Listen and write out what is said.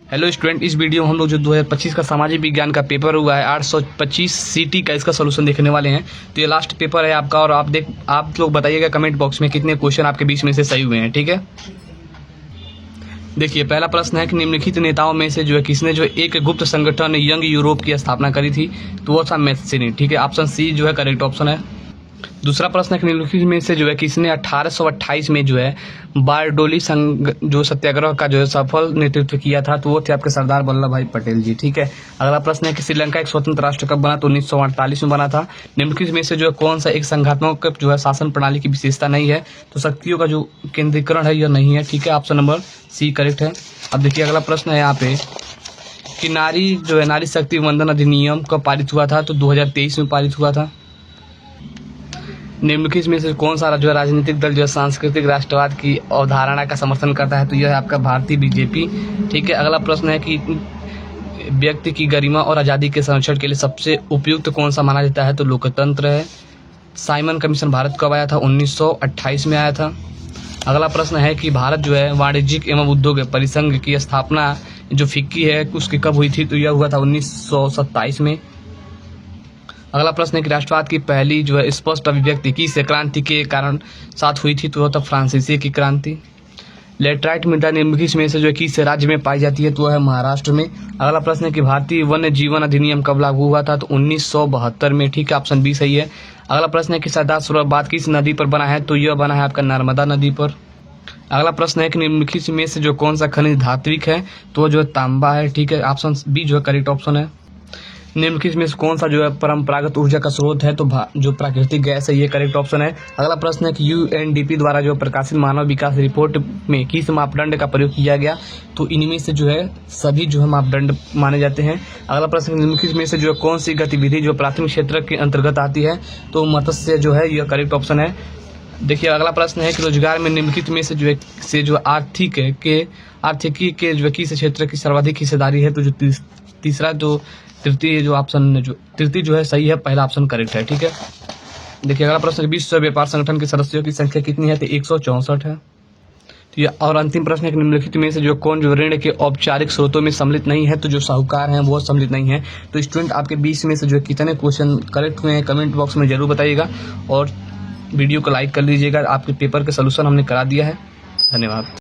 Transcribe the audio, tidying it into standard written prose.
Hello student, इस video में हम लोग जो 2025 का सामाजिक विज्ञान का पेपर हुआ है 825 सीटी का, इसका सोल्यूशन देखने वाले हैं। तो ये लास्ट पेपर है आपका, और आप लोग बताइएगा कमेंट बॉक्स में कितने क्वेश्चन आपके बीच में से सही हुए हैं। ठीक है, देखिए पहला प्रश्न है कि निम्नलिखित नेताओं में से जो है किसने जो एक गुप्त संगठन यंग यूरोप की स्थापना करी थी, तो वो था मैथ्सिनी। ठीक है, ऑप्शन सी जो है करेक्ट ऑप्शन है। दूसरा प्रश्न है कि निम्नलिखित में से जो है किसने 1828 में जो है बारडोली संघ जो सत्याग्रह का जो है सफल नेतृत्व किया था, तो वो थे आपके सरदार वल्लभ भाई पटेल जी। ठीक है, अगला प्रश्न है कि श्रीलंका एक स्वतंत्र राष्ट्र कब बना, तो 1948 में बना था। निम्नलिखित में से जो है कौन सा एक संघात्मक जो है शासन प्रणाली की विशेषता नहीं है, तो शक्तियों का जो केंद्रीकरण है यह नहीं है। ठीक है, ऑप्शन नंबर सी करेक्ट है। अब देखिए अगला प्रश्न है यहाँ पे कि नारी शक्ति वंदन अधिनियम कब पारित हुआ था, तो 2023 में पारित हुआ था। निम्नलिखित में से कौन सा जो है राजनीतिक दल जो है सांस्कृतिक राष्ट्रवाद की अवधारणा का समर्थन करता है, तो यह है आपका भारतीय बीजेपी। ठीक है, अगला प्रश्न है कि व्यक्ति की गरिमा और आज़ादी के संरक्षण के लिए सबसे उपयुक्त कौन सा माना जाता है, तो लोकतंत्र है। साइमन कमीशन भारत कब आया था, 1928 में आया था। अगला प्रश्न है कि भारत जो है वाणिज्यिक एवं उद्योग परिसंघ की स्थापना जो फिक्की है उसकी कब हुई थी, तो यह हुआ था 1927 में। अगला प्रश्न है कि राष्ट्रवाद की पहली जो है स्पष्ट अभिव्यक्ति किस क्रांति के कारण साथ हुई थी, तो वह था फ्रांसीसी की क्रांति। लेटराइट मृदा निम्नलिखित में से जो है किस राज्य में पाई जाती है, तो वह है महाराष्ट्र में। अगला प्रश्न है कि भारतीय वन्य जीवन अधिनियम कब लागू हुआ था, तो 1972 में। ठीक है, ऑप्शन बी सही है। अगला प्रश्न है कि सरदार सरोवर बांध किस नदी पर बना है, तो यह बना है आपका नर्मदा नदी पर। अगला प्रश्न है कि निम्नलिखित में से जो कौन सा खनिज धात्विक है, तो वह जो है तांबा है। ठीक है, ऑप्शन बी जो है करेक्ट ऑप्शन है। निम्नलिखित में से कौन सा जो है परंपरागत ऊर्जा का स्रोत है, तो जो प्राकृतिक गैस है, ये करेक्ट ऑप्शन है। अगला प्रश्न है कि यूएनडीपी द्वारा जो प्रकाशित मानव विकास रिपोर्ट में किस मापदंड का प्रयोग किया गया, तो इनमें से जो है सभी जो है मापदंड माने जाते हैं। अगला प्रश्न निम्नलिखित में से जो है कौन सी गतिविधि जो प्राथमिक क्षेत्र के अंतर्गत आती है, तो मत्स्य जो है यह करेक्ट ऑप्शन है। देखिए अगला प्रश्न है कि रोजगार में निम्नलिखित में से जो आर्थिकी के जो किस क्षेत्र की सर्वाधिक हिस्सेदारी है, तो जो तृतीय जो है सही है, पहला ऑप्शन करेक्ट है। ठीक है, देखिए अगला प्रश्न विश्व व्यापार संगठन के सदस्यों की संख्या कितनी है, तो 164 है। तो ये और अंतिम प्रश्न है कि निम्नलिखित में से जो कौन जो ऋण के औपचारिक स्रोतों में सम्मिलित नहीं है, तो जो साहूकार हैं वो सम्मिलित नहीं है। तो स्टूडेंट आपके बीच में से जो कितने क्वेश्चन करेक्ट हुए हैं कमेंट बॉक्स में जरूर बताइएगा, और वीडियो को लाइक कर लीजिएगा। आपके पेपर के सोल्यूशन हमने करा दिया है। धन्यवाद।